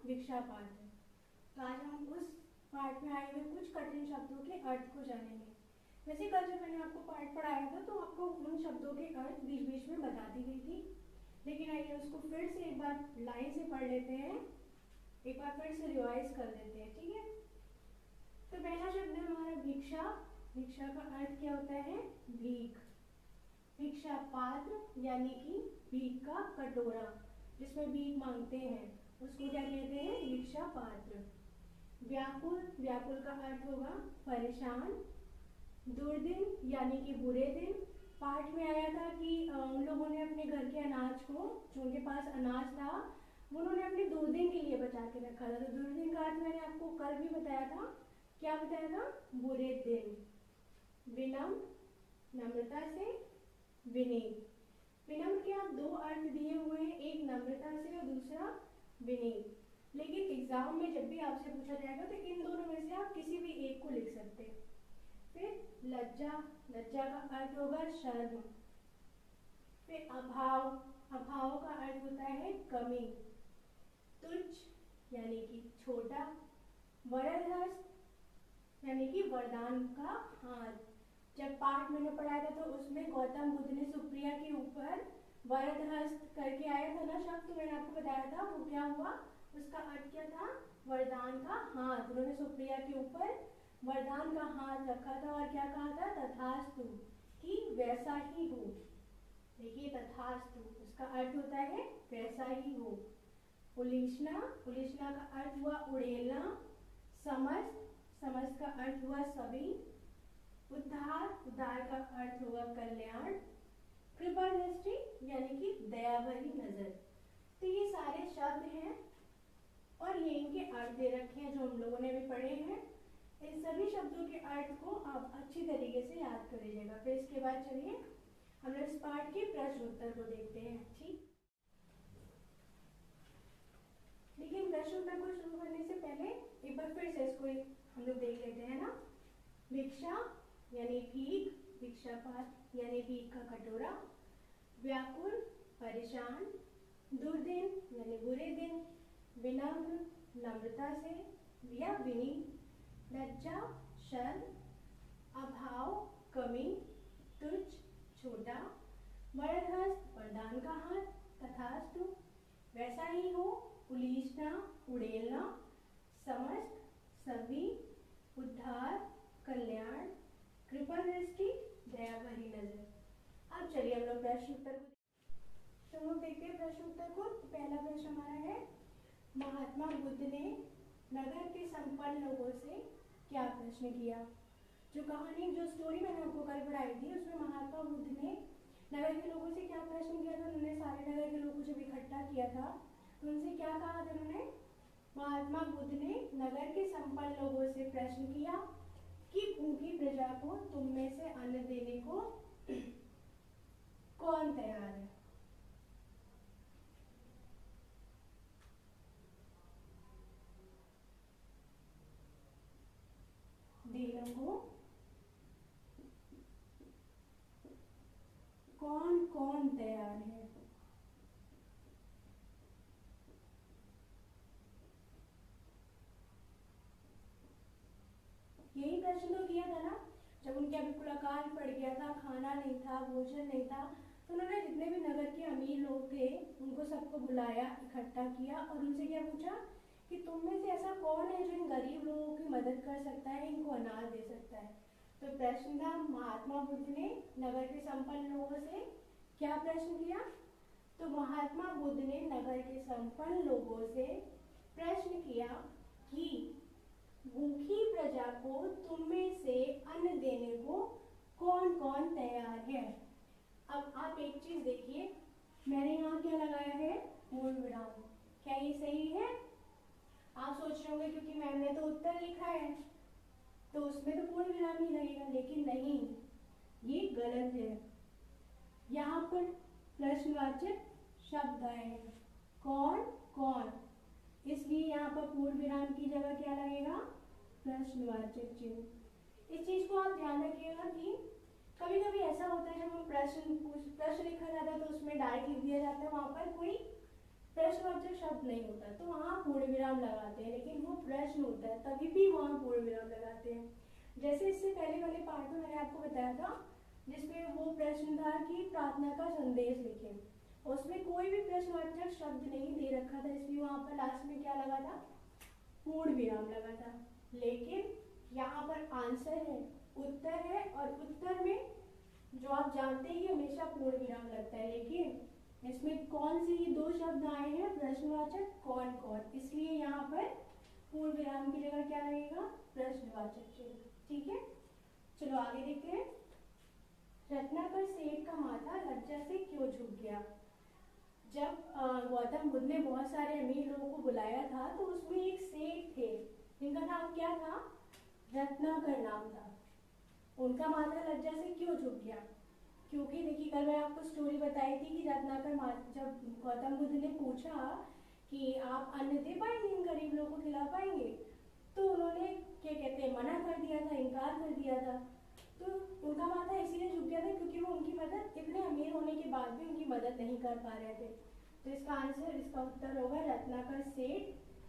भिक्षा पात्र। तो आज हम उस पाठ में आए हुए कुछ कठिन शब्दों के अर्थ को जानेंगे। वैसे कल जब मैंने आपको पाठ पढ़ाया था तो आपको उन शब्दों के अर्थ बीच बीच में बता दी गई थी, लेकिन आइए उसको फिर से एक बार लाइन से पढ़ लेते हैं, एक बार फिर से रिवाइज कर लेते हैं, ठीक है। तो पहला शब्द है हमारा भिक्षा। भिक्षा का अर्थ क्या होता है? भीख। भिक्षा पात्र यानी कि भीख का कटोरा जिसमें भीख मांगते हैं उसको क्या कहते हैं? भिक्षा पात्र। व्याकुल, व्याकुल का अर्थ होगा परेशान। दुर्दिन यानी कि बुरे दिन। पाठ में आया था कि उन लोगों ने अपने घर के अनाज को, जो उनके पास अनाज था, उन्होंने अपने दुर्दिन के लिए बचा के रखा था। तो दुर्दिन का अर्थ मैंने आपको कल भी बताया था। क्या बताया था? बुरे दिन। विनम्र, नम्रता से। विनीत, विनम्र के आप दो अर्थ दिए हुए हैं, एक नम्रता से और दूसरा विनीत। लेकिन एग्जाम में जब भी आपसे पूछा जाएगा तो इन दोनों में से आप किसी भी एक को लिख सकते हैं। फिर लज्जा, लज्जा का अर्थ होगा शर्म। फिर अभाव, अभाव का अर्थ होता है कमी। तुच्छ यानी कि छोटा। वरदहस्त यानी कि वरदान का हाथ। जब पाठ मैंने पढ़ाया था तो उसमें गौतम बुद्ध ने सुप्रिया के ऊपर वरदहस्त करके आया था ना शब्द, तो मैंने आपको बताया था वो क्या हुआ, उसका अर्थ क्या था? वरदान का हाथ। उन्होंने सुप्रिया के ऊपर वरदान का हाथ रखा था और क्या कहा था? तथास्तु, कि वैसा ही हो। देखिए तथास्तु उसका अर्थ होता है वैसा ही हो। उलीचना, उलीचना का अर्थ हुआ उड़ेलना। समस्त, समस्त का अर्थ हुआ सभी। उद्धार, उद्धार का अर्थ हुआ कल्याण। कृपा दृष्टि यानी कि दया भरी नजर। तो ये सारे शब्द हैं और ये इनके अर्थ दे रखे हैं जो हम लोगों ने भी पढ़े हैं। इन सभी शब्दों के अर्थ को आप अच्छी तरीके से याद कर लीजिएगा। फिर इसके बाद चलिए हम लोग इस पाठ के प्रश्न उत्तर को देखते हैं। ठीक, लेकिन प्रश्न उत्तर को शुरू करने से पहले एक बार फिर से इसको हम लोग देख लेते हैं ना। भिक्षा यानी भीख, भिक्षा पात्र यानी भीख का कटोरा। व्याकुल, परेशान। दुर्दिन यानी बुरे दिन। विनम्र, नम्रता से या विनीत। लज्जा, शर्म। अभाव, कमी। तुच्छ, छोटा। वरदहस्त, वरदान का हाथ। तथास्तु, वैसा ही हो। उलीचना, उड़ेलना। समस्त, सभी। उद्धार, कल्याण। कृपा दृष्टि, दया भरी नजर। अब चलिए हम लोग प्रश्न उत्तर को तो हम लोग देखते हैं प्रश्न उत्तर को। पहला प्रश्न हमारा है, महात्मा बुद्ध ने नगर के संपन्न लोगों से क्या प्रश्न किया? जो कहानी, जो स्टोरी मैंने आपको कल पढ़ाई थी उसमें महात्मा बुद्ध ने नगर के लोगों से क्या प्रश्न किया था? उन्होंने सारे नगर के लोगों को जब इकट्ठा किया था तो उनसे क्या कहा था उन्होंने? महात्मा बुद्ध ने नगर के संपन्न लोगों से प्रश्न किया कि भूखी प्रजा को तुम में से अन्न देने को कौन तैयार है? देने को कौन कौन तैयार है? यही प्रश्न तो किया था ना जब उनके अभी बिल्कुल अकाल पड़ गया था, खाना नहीं था, भोजन नहीं था, तो उन्होंने जितने भी नगर के अमीर लोग थे उनको सबको बुलाया, इकट्ठा किया और उनसे क्या पूछा कि तुम में से ऐसा कौन है जो इन गरीब लोगों की मदद कर सकता है, इनको अनाज दे सकता है। तो प्रश्न था, महात्मा बुद्ध ने नगर के संपन्न लोगों से क्या प्रश्न किया? तो महात्मा बुद्ध ने नगर के संपन्न लोगों से प्रश्न किया कि भूखी प्रजा को तुम में से अन्न देने को कौन कौन तैयार है? अब आप एक चीज देखिए, मैंने यहाँ क्या लगाया है? पूर्ण विराम। क्या ये सही है? आप सोच रहे होंगे क्योंकि मैम ने तो उत्तर लिखा है तो उसमें तो पूर्ण विराम ही लगेगा, लेकिन नहीं, ये गलत है। यहाँ पर प्रश्नवाचक शब्द आए हैं, कौन कौन, इसलिए यहाँ पर पूर्ण विराम की जगह क्या लगेगा? प्रश्नवाचक चिन्ह। इस चीज को आप ध्यान रखिएगा कि कभी कभी ऐसा होता है जब हम प्रश्न लिखा जाता है तो उसमें डायरेक्ट लिख दिया जाता है, वहां पर कोई प्रश्नवाचक शब्द नहीं होता तो वहाँ पूर्ण विराम लगाते हैं, लेकिन वो प्रश्न होता है तभी भी वहाँ पूर्ण विराम लगाते हैं। जैसे इससे पहले वाले पार्ट में मैंने आपको बताया था जिसमें वो प्रश्न था कि प्रार्थना का संदेश लिखें, उसमें कोई भी प्रश्नवाचक शब्द नहीं दे रखा था, इसलिए वहाँ पर लास्ट में क्या लगा था, पूर्ण विराम लगा था। लेकिन यहाँ पर आंसर है, उत्तर है, और उत्तर में जो आप जानते हैं हमेशा पूर्ण विराम लगता है, लेकिन इसमें कौन से ये दो शब्द आए हैं प्रश्नवाचक, कौन कौन, इसलिए यहाँ पर पूर्ण विराम की जगह क्या लगेगा, प्रश्नवाचक चिन्ह। ठीक है, चलो आगे देखते हैं। रत्नाकर सेठ का माथा लज्जा से क्यों झुक गया। जब गौतम बुद्ध ने बहुत सारे अमीर लोगों को बुलाया था तो उसमें एक सेठ थे जिनका नाम क्या था, रत्नाकर नाम था। उनका माथा लज्जा से क्यों झुक गया, क्योंकि देखिए कल मैं आपको स्टोरी बताई थी कि रत्नाकर जब गौतम बुद्ध ने पूछा कि आप अन्न दे पाएंगे इन गरीब लोगों को खिला पाएंगे, तो उन्होंने क्या कहते हैं मना कर दिया था, इनकार कर दिया था। तो उनका माथा इसीलिए झुक गया था क्योंकि वो उनकी मदद, इतने अमीर होने के बाद भी उनकी मदद नहीं कर पा रहे थे। तो इसका आंसर, इसका उत्तर होगा रत्नाकर सेठ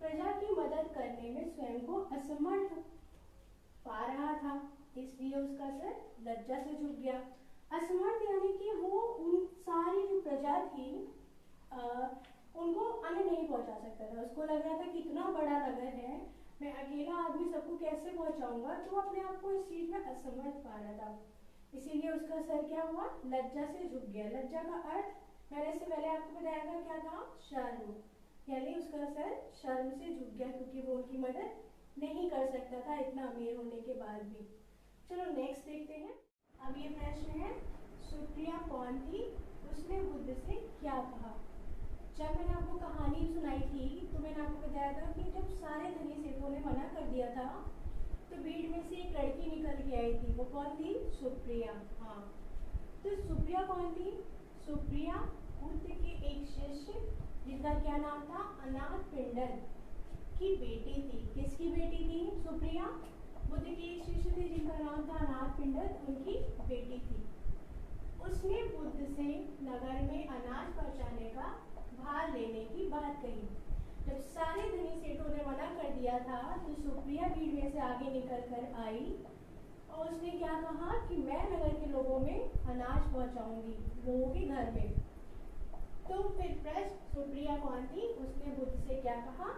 प्रजा की मदद करने में स्वयं को असमर्थ पा रहा था, इसलिए उसका सर लज्जा से झुक गया। असमर्थ यानी कि वो उन सारी जो प्रजा थी उनको अन्न नहीं पहुंचा सकता था। उसको लग रहा था कि इतना बड़ा नगर है, मैं अकेला आदमी सबको कैसे पहुंचाऊंगा, तो अपने आप को इस चीज में असमर्थ पा रहा था, इसीलिए उसका सर क्या हुआ, लज्जा से झुक गया। लज्जा का अर्थ मैंने इससे पहले आपको बताया था क्या था, शर्म, यानी उसका सर शर्म से झुक गया क्योंकि वो उनकी मदद नहीं कर सकता था इतना अमीर होने के बाद भी। चलो नेक्स्ट देखते हैं। अब ये प्रश्न है, सुप्रिया कौन थी, उसने बुद्ध से क्या कहा। जब मैंने आपको कहानी सुनाई थी तो मैंने आपको बताया था कि जब सारे धनी सेठों ने मना कर दिया था तो भीड़ में से एक लड़की निकल के आई थी, वो कौन थी, सुप्रिया। हाँ, तो सुप्रिया कौन थी, सुप्रिया बुद्ध के एक शिष्य जिसका क्या नाम था, अनाथ पिंडल की बेटी थी। किसकी बेटी थी, सुप्रिया बुद्ध के एक शिष्य थे जिनका नाम था अनाथ पिंडल, उनकी बेटी थी। उसने बुद्ध से नगर में अनाज पहुंचाने का भार लेने की बात कही। जब सारे धनी सेठों ने मना कर दिया था तो सुप्रिया भीड़ में से आगे निकल कर आई और उसने क्या कहा कि मैं नगर के लोगों में अनाज पहुंचाऊंगी, लोगों के घर में। तो फिर प्रश्न, सुप्रिया कौन थी, उसने बुद्ध से क्या कहा।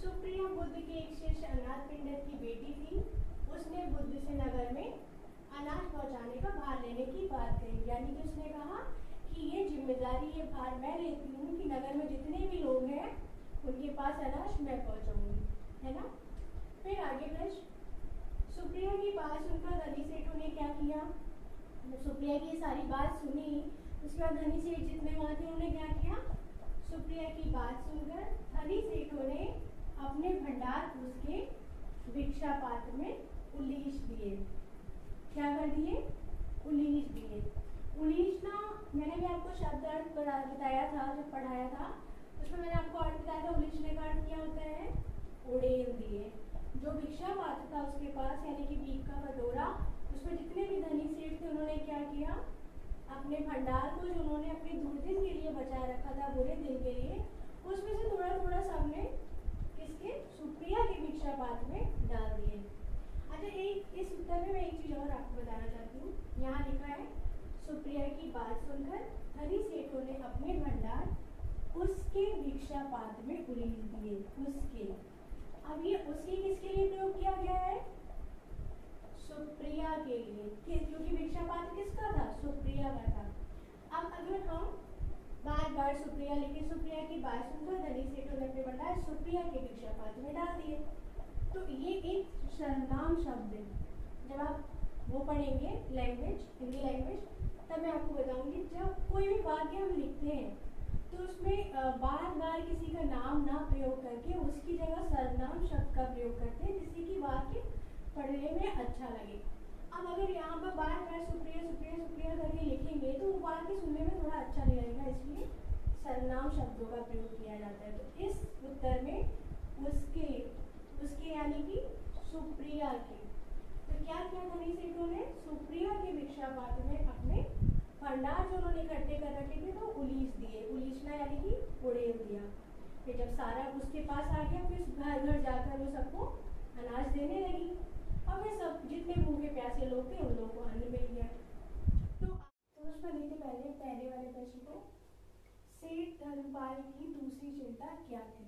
सुप्रिया बुद्ध के एक शिष्य अनाथ पिंडल की बेटी थी। उसने बुद्ध से नगर में अनाज पहुंचाने का भार लेने की बात कही, यानी कि उसने कहा कि ये जिम्मेदारी, ये भार मैं लेती हूँ कि नगर में जितने भी लोग हैं उनके पास अनाज मैं पहुंचाऊंगी, है ना। फिर आगे प्रश्न, सुप्रिया की बात सुनकर धनी सेठों ने क्या किया। सुप्रिया की सारी बात सुनी, उसके बाद धनी सेठ जितने वहां थे उन्होंने क्या किया, सुप्रिया की बात सुनकर धनी सेठों ने अपने भंडार उसके भिक्षा पात्र में उलीच दिए। क्या कर दिए, उलीच दिए। उलीचना मैंने भी आपको शब्द अर्थ बताया था, जब पढ़ाया था उसमें मैंने आपको अर्थ बताया था, उलीचने का अर्थ क्या होता है, उड़ेल दिए। जो भिक्षा पात्र था उसके पास, यानी कि भीख का कटोरा, उसमें जितने भी धनी सेठ थे उन्होंने क्या किया, अपने भंडार को जो उन्होंने अपने दुर्दिन के लिए बचा रखा था, बुरे दिन के लिए, उसमें से थोड़ा थोड़ा सा हमने किसके, सुप्रिया के भिक्षा पात्र में डाल दिए। अच्छा, एक इस उत्तर में मैं एक चीज और आपको बताना चाहती हूँ। यहाँ लिखा है सुप्रिया की बात सुनकर धनी सेठों ने अपने भंडार उसके भिक्षा पात्र में उलीच दिए। उसके, अब ये उसके किसके लिए प्रयोग किया गया है, सुप्रिया के लिए, क्योंकि भिक्षा पात्र किसका था, सुप्रिया का था। अब अगर हम बार बार सुप्रिया लिखे, सुप्रिया की बात सुनकर धनी सेठों ने अपने भंडार सुप्रिया के भिक्षा पात्र में डाल दिए, तो ये एक सर्वनाम शब्द है। जब आप वो पढ़ेंगे लैंग्वेज, हिंदी लैंग्वेज, तब मैं आपको बताऊंगी। जब कोई भी वाक्य हम लिखते हैं तो उसमें बार बार किसी का नाम ना प्रयोग करके उसकी जगह सर्वनाम शब्द का प्रयोग करते हैं, जिससे कि वाक्य पढ़ने में अच्छा लगे। अब अगर यहाँ पर बार बार सुप्रिया सुप्रिया सुप्रिया करके लिखेंगे तो वो वाक्य सुनने में थोड़ा अच्छा नहीं लगेगा, इसलिए सर्वनाम शब्दों का प्रयोग किया जाता है। तो इस उत्तर में उसके यानी कि सुप्रिया के, तो क्या किया धनी सेठों ने, सुप्रिया के भिक्षा पात्र में अपने भंडार जो उन्होंने इकट्ठे कर रखे थे तो उलीस दिए, उलीसना यानी कि उड़ेल दिया। फिर जब सारा उसके पास आ गया फिर घर घर जाकर वो सबको अनाज देने लगी और फिर सब जितने भूखे प्यासे लोग थे उन लोगों को अन्न मिल गया। तो उसमें देखिए पहले वाले प्रश्न को, सेठ धर्मपाल की दूसरी चिंता क्या थी।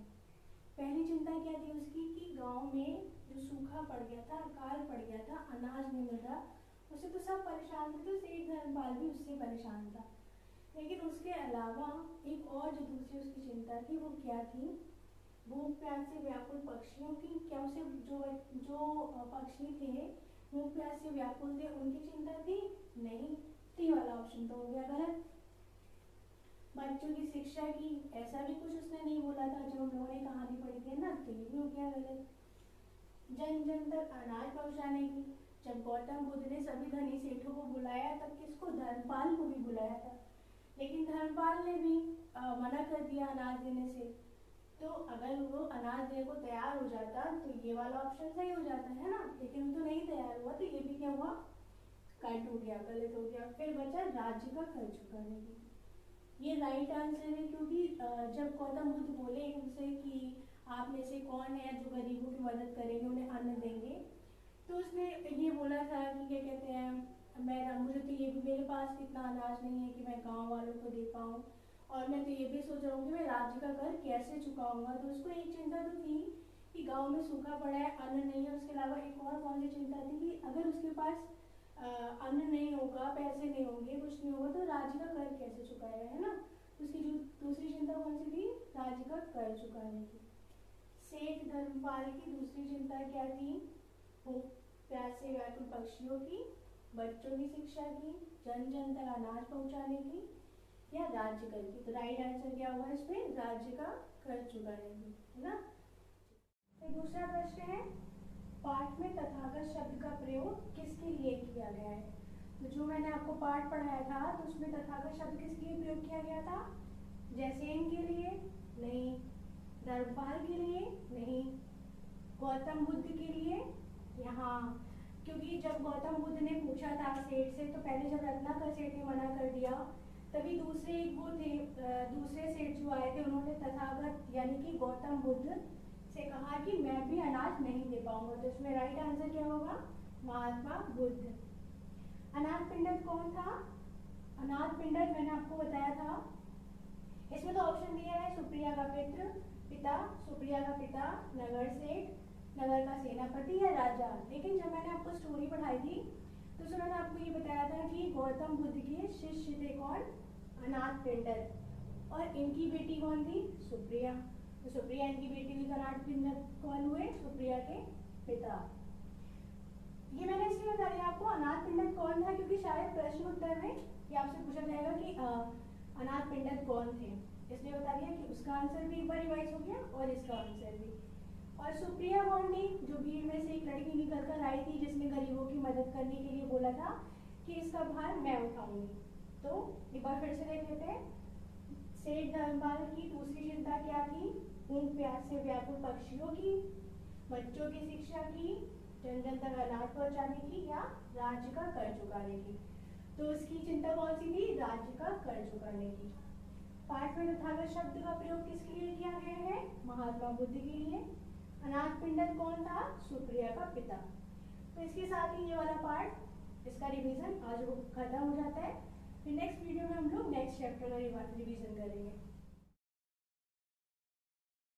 पहली चिंता क्या थी उसकी कि गांव में जो सूखा पड़ गया था, अकाल पड़ गया था, अनाज नहीं मिल रहा, उससे तो सब परेशान थे, तो सेठ धर्मपाल भी उससे परेशान था। लेकिन उसके अलावा एक और जो दूसरी उसकी चिंता थी वो क्या थी, भूख प्यास से व्याकुल पक्षियों की। क्या उसे जो पक्षी थे भूख प्यास से व्याकुल थे उनकी चिंता थी? नहीं। टी वाला ऑप्शन तो हो गया गलत। बच्चों की शिक्षा की, ऐसा भी कुछ उसने नहीं बोला था जो हम लोगों ने कहानी पढ़ी थी ना, तो ये भी हो गया गलत। जन जन तक अनाज पहुंचाने की, जब गौतम बुद्ध ने सभी धनी सेठों को बुलाया तब किसको, धर्मपाल को भी बुलाया था, लेकिन धर्मपाल ने भी मना कर दिया अनाज देने से। तो अगर वो अनाज देने को तैयार हो जाता तो ये वाला ऑप्शन सही हो जाता है ना, लेकिन वो तो नहीं तैयार हुआ, तो ये भी क्या हुआ, कट हो गया, गलत हो गया। फिर बचा राज्य का खर्च चुकाने की, ये राइट आंसर है, क्योंकि जब गौतम बुद्ध बोले उनसे कि आप में से कौन है जो गरीबों की मदद करेंगे, उन्हें अन्न देंगे, तो उसने ये बोला था कि क्या कहते हैं, मुझे तो ये भी, मेरे पास इतना अनाज नहीं है कि मैं गांव वालों को दे पाऊँ, और मैं तो ये भी सोच रहा हूँ कि मैं राज्य का कर कैसे चुकाऊंगा। तो उसको एक चिंता तो थी कि गांव में सूखा पड़ा है, अन्न नहीं है। उसके अलावा एक और कौन सी चिंता थी कि अगर उसके पास अन्न नहीं होगा, पैसे नहीं होंगे, कुछ नहीं होगा, तो राज्य का कर कैसे चुकाएगा, है ना। उसकी जो दूसरी चिंता कौन सी थी, राज्य का कर चुकाने की। सेठ धर्मपाल की दूसरी चिंता क्या थी, भूख प्यास से व्याकुल पक्षियों की, बच्चों की शिक्षा की, जन जन तक अनाज पहुंचाने की, या राज्य कर की। तो राइट आंसर क्या हुआ इसमें, राज्य का कर चुकाने की, है ना। फिर दूसरा प्रश्न है, पाठ में तथागत शब्द का प्रयोग किसके लिए किया गया है। तो जो मैंने आपको पाठ पढ़ाया था तो उसमें तथागत शब्द किसके लिए प्रयोग किया गया था, जैसेन के लिए नहीं, धर्मपाल के लिए नहीं, गौतम बुद्ध के लिए, यहाँ, क्योंकि जब गौतम बुद्ध ने पूछा था सेठ से, तो पहले जब रत्नाकर सेठ ने मना कर दिया, तभी दूसरे वो थे, दूसरे सेठ जो आए थे उन्होंने तथागत यानी कि गौतम बुद्ध से कहा कि मैं भी अनाज नहीं दे पाऊंगा। तो इसमें राइट आंसर क्या होगा, महात्मा बुद्ध। अनाथ पिंडक कौन था, अनाथ पिंडक मैंने आपको बताया था, इसमें तो ऑप्शन दिया है, सुप्रिया का पिता, सुप्रिया का पिता, नगर सेठ, नगर का सेनापति या राजा। लेकिन जब मैंने आपको स्टोरी पढ़ाई थी तो उसमें मैंने आपको ये बताया था कि गौतम बुद्ध के शिष्य थे कौन, अनाथ पिंडक, और इनकी बेटी कौन थी, सुप्रिया। तो सुप्रिया इनकी बेटी हुई, अनाथ पिंडक कौन हुए, सुप्रिया के पिता। ये मैंने इसलिए बता दिया आपको अनाथ पिंडक कौन था, क्योंकि शायद प्रश्न उत्तर में ये आपसे पूछा जाएगा कि अनाथ पिंडक कौन थे, इसलिए बता दिया कि उसका आंसर भी एक बार रिवाइज हो गया और इसका आंसर भी। और सुप्रिया कौन थी, जो भीड़ में से एक लड़की निकल कर आई थी जिसने गरीबों की मदद करने के लिए बोला था कि इसका भार मैं उठाऊंगी। तो एक बार फिर से देख लेते हैं, सेठ धर्मपाल की दूसरी चिंता क्या थी, भूख प्यास से व्याकुल पक्षियों की, बच्चों की शिक्षा की, जन जन तक अनाज पहुंचाने की, या राज्य का कर चुकाने की। तो उसकी चिंता कौन सी थी, राज्य का कर चुकाने की। पाठ में तथागत शब्द का प्रयोग किसके लिए किया गया है, महात्मा बुद्ध के लिए। अनाथ पिंडक कौन था, सुप्रिया का पिता। तो इसके साथ ही ये वाला पार्ट, इसका रिवीजन आज खत्म हो जाता है। फिर नेक्स्ट वीडियो में हम लोग नेक्स्ट चैप्टर का रिवीजन करेंगे।